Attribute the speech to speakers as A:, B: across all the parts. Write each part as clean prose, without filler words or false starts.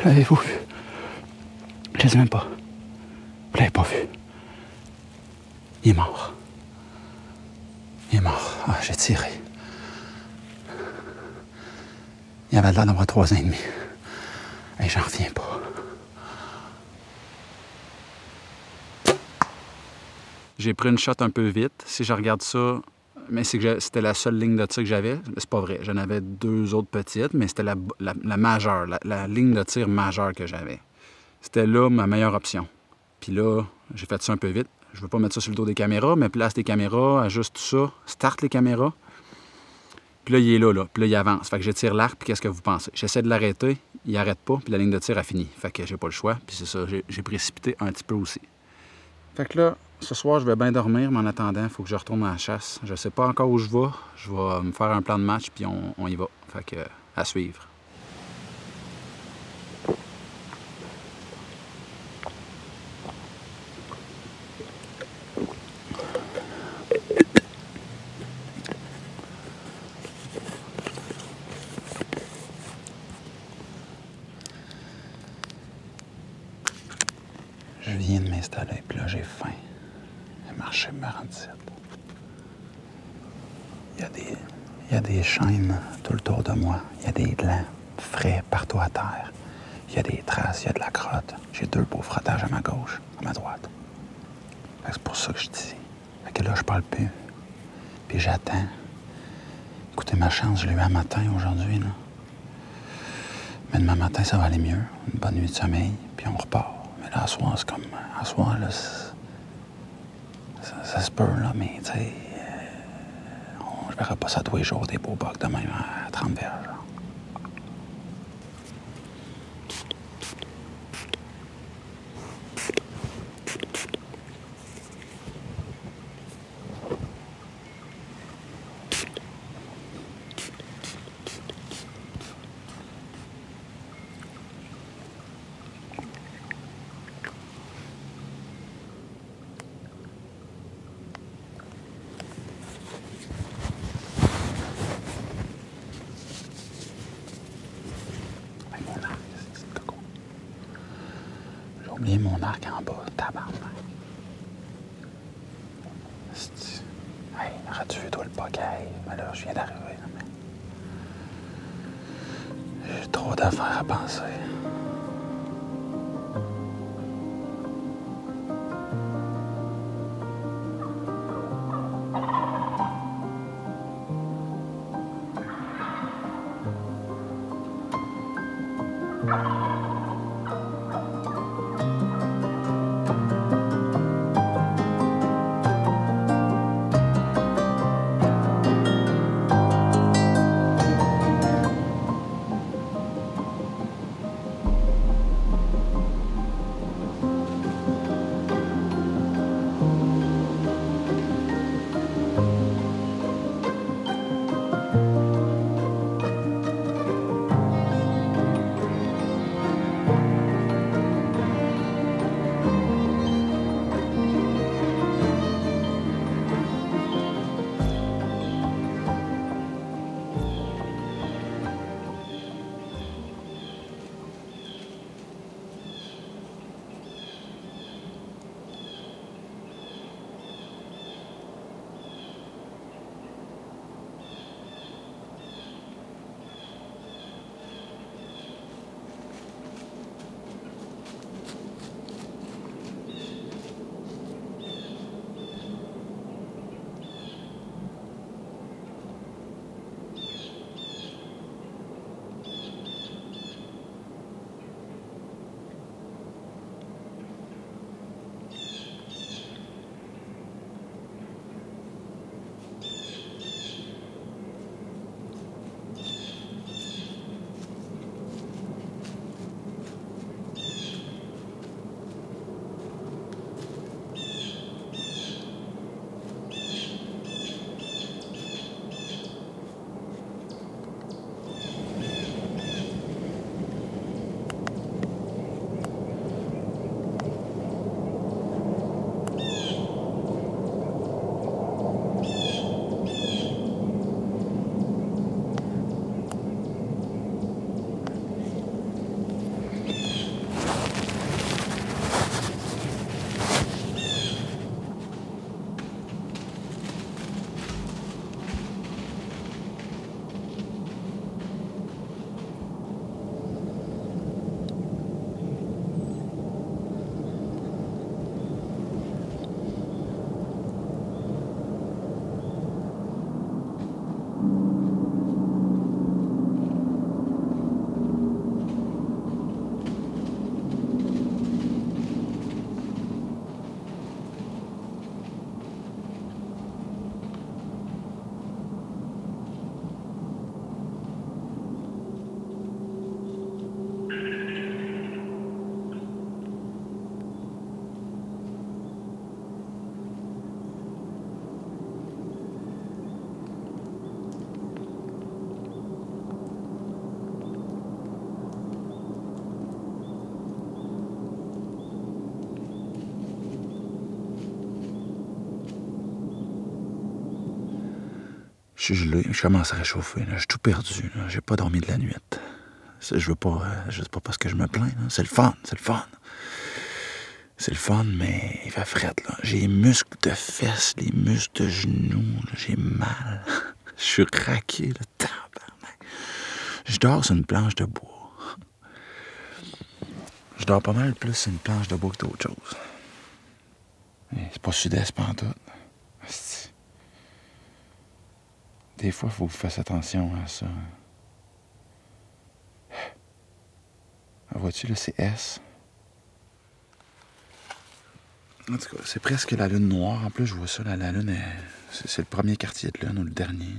A: L'avez-vous vu? Je les ai même pas. Vous l'avez pas vu. Il est mort. Il est mort. Ah, j'ai tiré. Il avait l'air d'avoir 3 ans et demi. Et j'en reviens pas. J'ai pris une shot un peu vite. Si je regarde ça, mais c'est que c'était la seule ligne de tir que j'avais. C'est pas vrai. J'en avais 2 autres petites, mais c'était la majeure, la ligne de tir majeure que j'avais. C'était là ma meilleure option. Puis là, j'ai fait ça un peu vite. Je veux pas mettre ça sur le dos des caméras, mais place les caméras, ajuste tout ça, start les caméras. Puis là, il est là. Puis là, il avance. Fait que je tire l'arc, puis qu'est-ce que vous pensez? J'essaie de l'arrêter, il arrête pas, puis la ligne de tir a fini. Fait que j'ai pas le choix, puis c'est ça, j'ai précipité un petit peu aussi. Fait que là, ce soir, je vais bien dormir, mais en attendant, il faut que je retourne à la chasse. Je sais pas encore où je vais. Je vais me faire un plan de match, puis on y va. Fait que, à suivre. Je viens de m'installer, puis là, j'ai faim. Le marché me rend ici. Il y a des chaînes tout le tour de moi. Il y a des glands frais partout à terre. Il y a des traces, il y a de la crotte. J'ai 2 beaux frottages à ma gauche, à ma droite. C'est pour ça que je dis. Fait que là, je parle plus. Puis j'attends. Écoutez, ma chance, je l'ai eu un matin aujourd'hui, là. Mais demain matin, ça va aller mieux. Une bonne nuit de sommeil, puis on repart. Mais là, à soir, c'est comme... À soir, là, ça se peut, là, mais, tu sais... je verrai pas ça tous les jours, des beaux bucks de même à 30 verges. J'ai oublié mon arc en bas, tabarnak. Hey, aurais-tu vu, toi, le pocaille? Mais là, je viens d'arriver, là, mais... J'ai trop d'affaires à penser. Je suis gelé, je commence à réchauffer. Là. Je suis tout perdu. J'ai pas dormi de la nuit. Je veux pas. Je sais pas parce que je me plains. C'est le fun, c'est le fun. C'est le fun, mais il fait fret, là. J'ai les muscles de fesses, les muscles de genoux. J'ai mal. Je suis craqué, là. Tabarnak. Je dors sur une planche de bois. Je dors pas mal plus sur une planche de bois que d'autres choses. C'est pas sud-est pantoute. Des fois, il faut que vous fassiez attention à ça. Vois-tu, là, c'est S. En tout cas, c'est presque la lune noire. En plus, je vois ça, là, la lune, c'est le premier quartier de lune ou le dernier.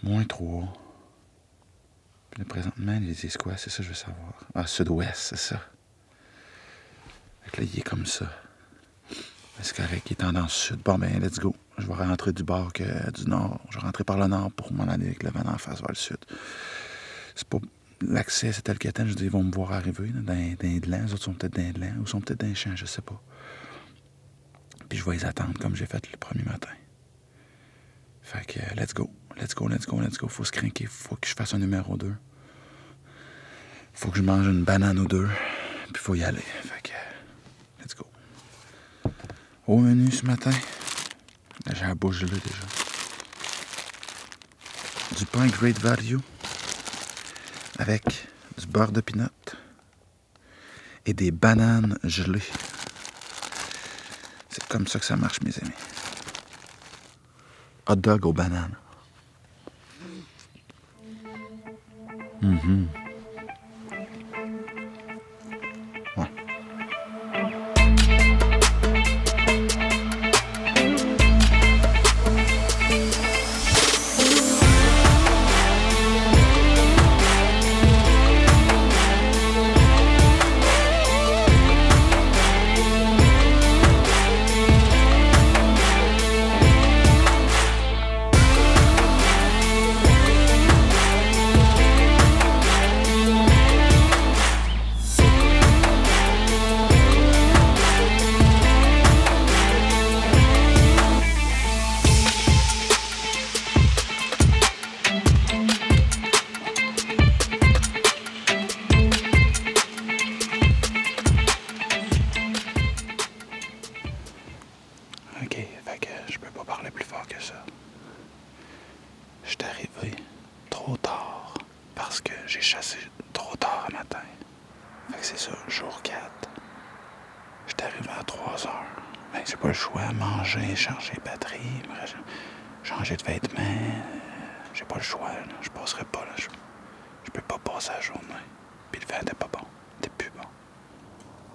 A: Là. -3. Puis là, présentement, ils disent quoi? C'est ça, je veux savoir. Ah, sud-ouest, c'est ça. Fait que là, il est comme ça. C'est correct, il est tendance sud. Bon, ben, let's go. Je vais rentrer du bord que du nord. Je vais rentrer par le nord pour m'en aller avec le vent en face vers le sud. C'est pas... L'accès, c'est tel que tel. Je dis, ils vont me voir arriver là, dans les dlans. Les autres sont peut-être dans les dlans ou sont peut-être dans les champs, je sais pas. Puis je vais les attendre comme j'ai fait le premier matin. Fait que, let's go. Let's go, let's go, let's go. Faut se craquer. Faut que je fasse un numéro 2. Faut que je mange une banane ou deux. Puis faut y aller. Fait que, let's go. Au menu ce matin, j'ai la bouche gelée déjà. Du pain Great Value avec du beurre de pinot et des bananes gelées. C'est comme ça que ça marche, mes amis. Hot dog aux bananes. Ouais. OK, fait que je peux pas parler plus fort que ça. Je suis arrivé trop tard parce que j'ai chassé trop tard à matin. Fait que c'est ça, jour 4. Je suis arrivé à 3 heures. Ben, j'ai pas le choix, manger, changer de batterie, changer de vêtements. J'ai pas le choix, là. Je passerai pas, là. Je peux pas passer la journée. Puis le vent était pas bon. Il était plus bon.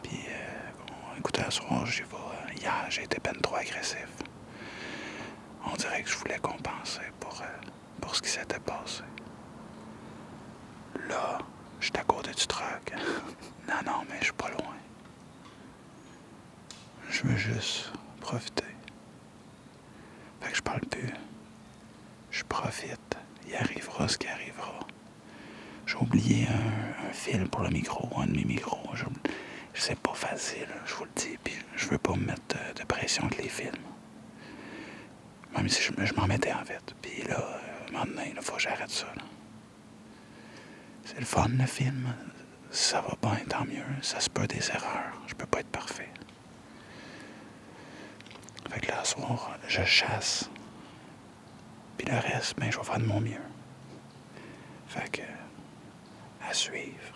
A: Puis, écoutez, à soir, j'y vais. Hier, j'ai été ben trop agressif. On dirait que je voulais compenser pour ce qui s'était passé. Là, je suis à côté du truck. Non, mais je suis pas loin. Je veux juste profiter. Fait que je parle plus. Je profite. Il arrivera ce qui arrivera. J'ai oublié un fil pour le micro, un de mes micros. C'est pas facile, je vous le dis. Puis je veux pas me mettre de pression avec les films. Même si je m'en mettais en fait. Puis là, à un moment donné, il faut que j'arrête ça. Là. C'est le fun, le film. Ça va bien, tant mieux. Ça se peut des erreurs. Je peux pas être parfait. Fait que là, ce soir, je chasse. Puis le reste, ben, je vais faire de mon mieux. Fait que, à suivre.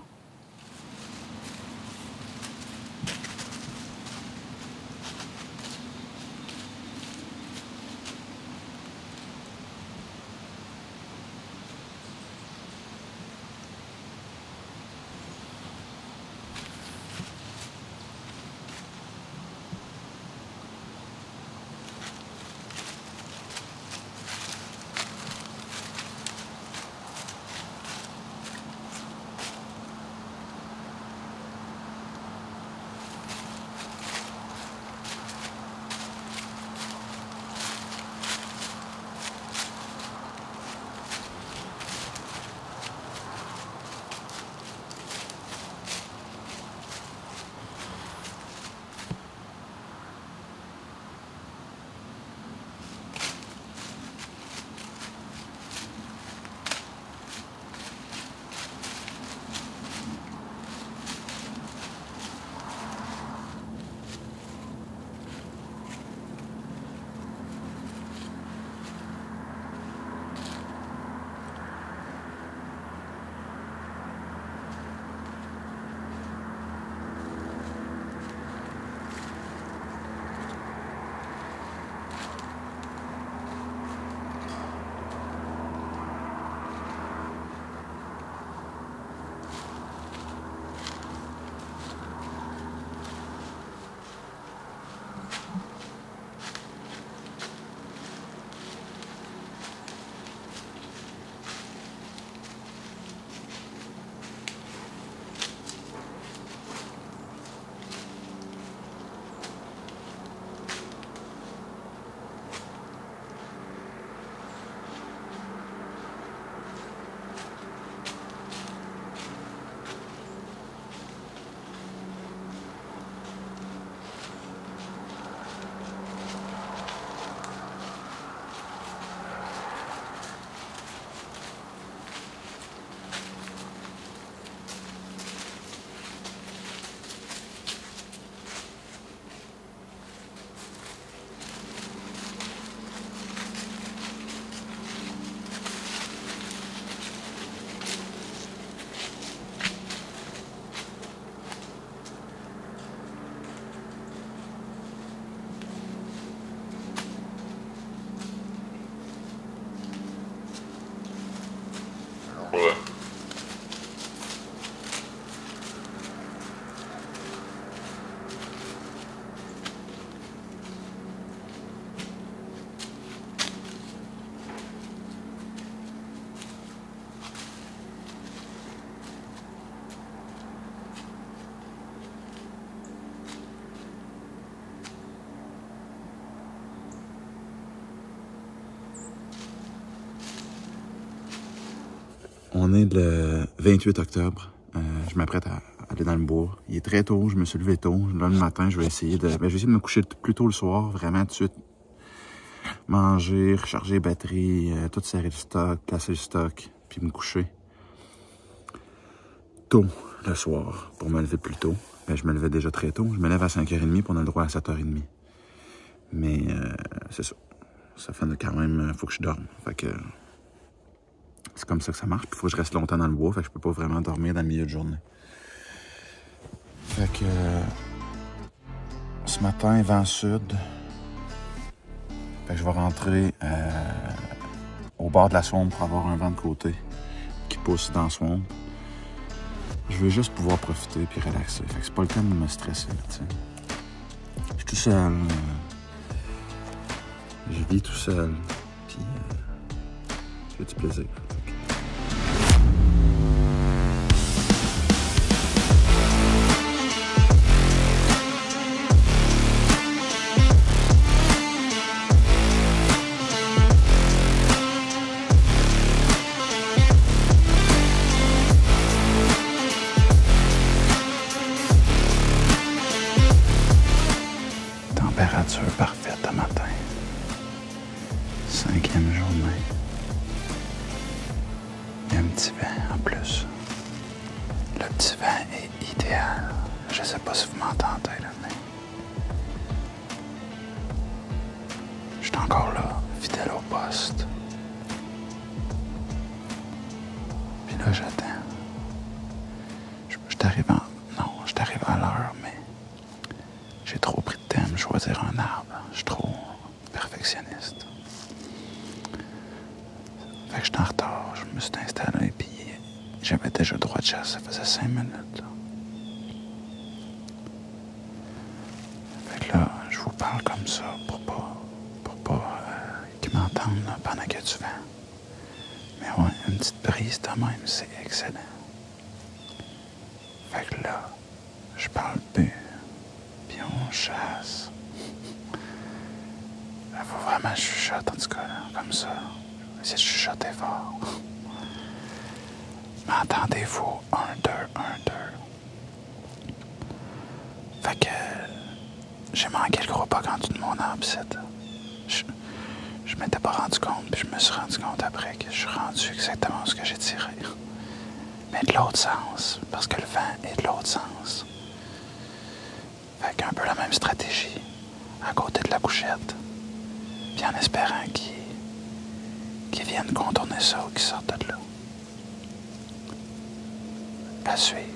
B: On est le 28 octobre. Je m'apprête à aller dans le bois. Il est très tôt, je me suis levé tôt. Là, le matin, je vais essayer de me coucher plus tôt le soir, vraiment tout de suite. Manger, recharger les batteries, tout serrer le stock, placer le stock, puis me coucher tôt le soir pour me lever plus tôt. Je me levais déjà très tôt. Je me lève à 5h30 puis on a le droit à 7h30. Mais c'est ça. Ça fait quand même... faut que je dorme. Fait que c'est comme ça que ça marche. Puis il faut que je reste longtemps dans le bois. Fait que je peux pas vraiment dormir dans le milieu de journée. Fait que ce matin, vent sud. Fait que je vais rentrer au bord de la swamp pour avoir un vent de côté qui pousse dans la swamp. Je veux juste pouvoir profiter puis relaxer. Fait que c'est pas le temps de me stresser, tu sais. Je suis tout seul. Je vis tout seul. Puis j'ai du plaisir. Température parfaite ce matin. 5e journée. Il y a un petit vent en plus. Le petit vent est idéal. Je sais pas si vous m'entendez là, mais je suis encore là, fidèle au poste. Puis là, j'attends. Je t'arrive à l'heure, mais j'ai trop pris de temps à me choisir un arbre. Je suis trop perfectionniste. Fait que j'étais en retard, je me suis installé, puis j'avais déjà le droit de chasse, ça faisait 5 minutes. Fait que là, je vous parle comme ça pour pas qu'ils m'entendent pendant qu'il y a du vent. Mais ouais, une petite brise de même, c'est excellent. Fait que là, je parle plus, puis on chasse. Il faut vraiment chuchoter, en tout cas, là, comme ça. Essayez de chuchoter fort. M'entendez-vous? 1, 2, 1, 2. Fait que j'ai manqué le gros bug en dessous de mon arbre. Je m'étais pas rendu compte, puis je me suis rendu compte après que je suis rendu exactement ce que j'ai tiré. Mais de l'autre sens, parce que le vent est de l'autre sens. Fait qu'un peu la même stratégie, à côté de la couchette, puis en espérant qu'ils viennent contourner ça ou qu'ils sortent de là. À suivre.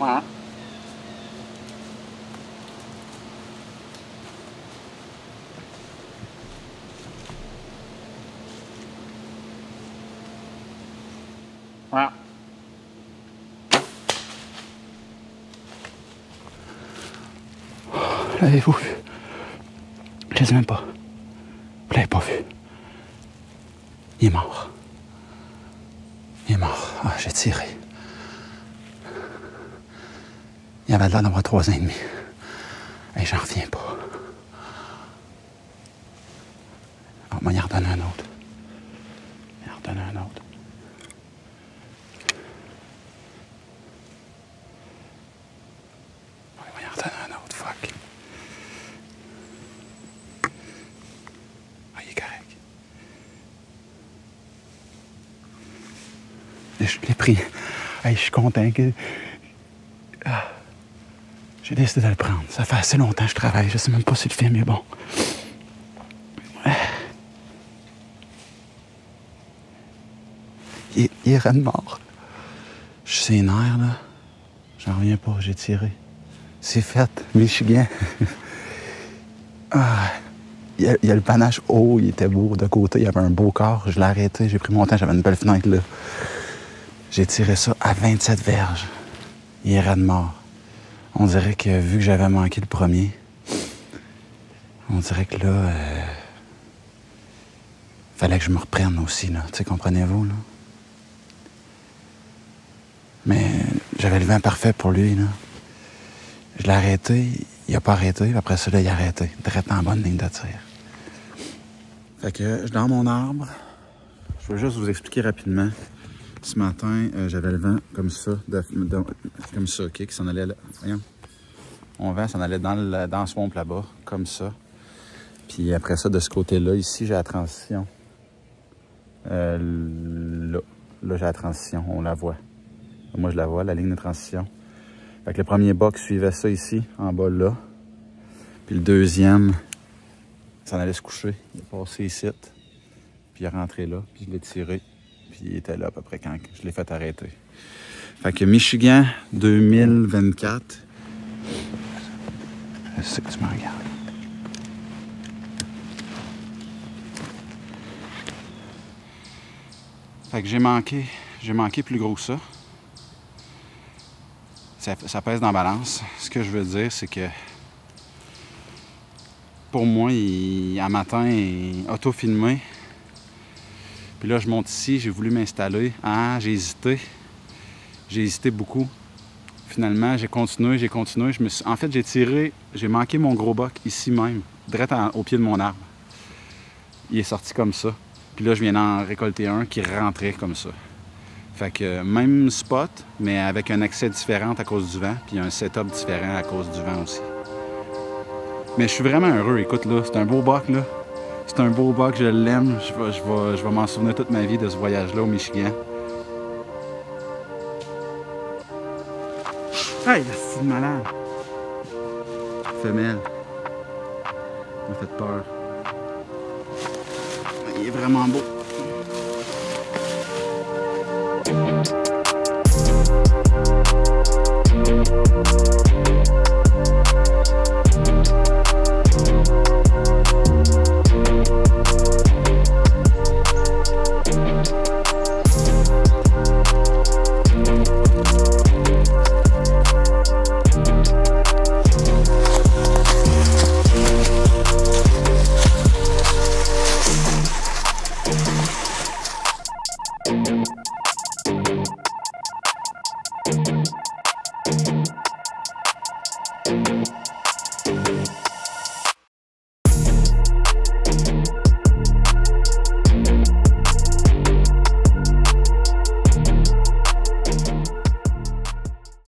A: Ouais.
B: L'avez-vous vu? Je les ai même pas. Vous l'avez pas vu? Il est mort. Il est mort. Ah, j'ai tiré. Il avait l'air d'avoir 3 ans et demi. Et j'en reviens pas. Ah, moi, il en redonne un autre. Il en redonne un autre. Oui, il en redonne un autre. Fuck. Ah, il est correct. Je l'ai pris. Hey, je suis content que... Ah. J'ai décidé de le prendre. Ça fait assez longtemps que je travaille. Je sais même pas si le film est bon. Il est raide mort. Je suis ses nerfs, là. J'en reviens pas. J'ai tiré. C'est fait. Michigan. Ah. Il y a le panache haut. Il était beau. De côté, il y avait un beau corps. Je l'ai arrêté. J'ai pris mon temps. J'avais une belle fenêtre, là. J'ai tiré ça à 27 verges. Il est raide mort. On dirait que, vu que j'avais manqué le premier, on dirait que là, fallait que je me reprenne aussi, là. Tu sais, comprenez-vous, là? Mais j'avais le vent parfait pour lui, là. Je l'ai arrêté, il a pas arrêté, après ça, là, il a arrêté. Direct en bonne ligne de tir. Fait que je dors mon arbre. Je veux juste vous expliquer rapidement. Ce matin, j'avais le vent comme ça, comme ça, OK, qui s'en allait là. Voyons. Mon vent s'en allait dans le swamp là-bas, comme ça. Puis après ça, de ce côté-là, ici, j'ai la transition. Là, j'ai la transition, on la voit. Moi, je la vois, la ligne de transition. Fait que le premier box suivait ça ici, en bas là. Puis le deuxième, il s'en allait se coucher. Il est passé ici, puis il est rentré là, puis je l'ai tiré. Puis il était là à peu près quand je l'ai fait arrêter. Fait que Michigan 2024. Je sais que tu me regardes. Fait que j'ai manqué plus gros que ça. Ça pèse dans la balance. Ce que je veux dire, c'est que pour moi, à matin, il est auto-filmé. Puis là, je monte ici, j'ai voulu m'installer. Ah, j'ai hésité. J'ai hésité beaucoup. Finalement, j'ai continué. En fait, j'ai manqué mon gros boc ici même, direct au pied de mon arbre. Il est sorti comme ça. Puis là, je viens d'en récolter un qui rentrait comme ça. Fait que même spot, mais avec un accès différent à cause du vent, puis un setup différent à cause du vent aussi. Mais je suis vraiment heureux. Écoute, là, c'est un beau boc, là. C'est un beau boc, je l'aime. Je vais m'en souvenir toute ma vie de ce voyage-là au Michigan. Hey, c'est malade! Femelle. Il m'a fait peur. Il est vraiment beau.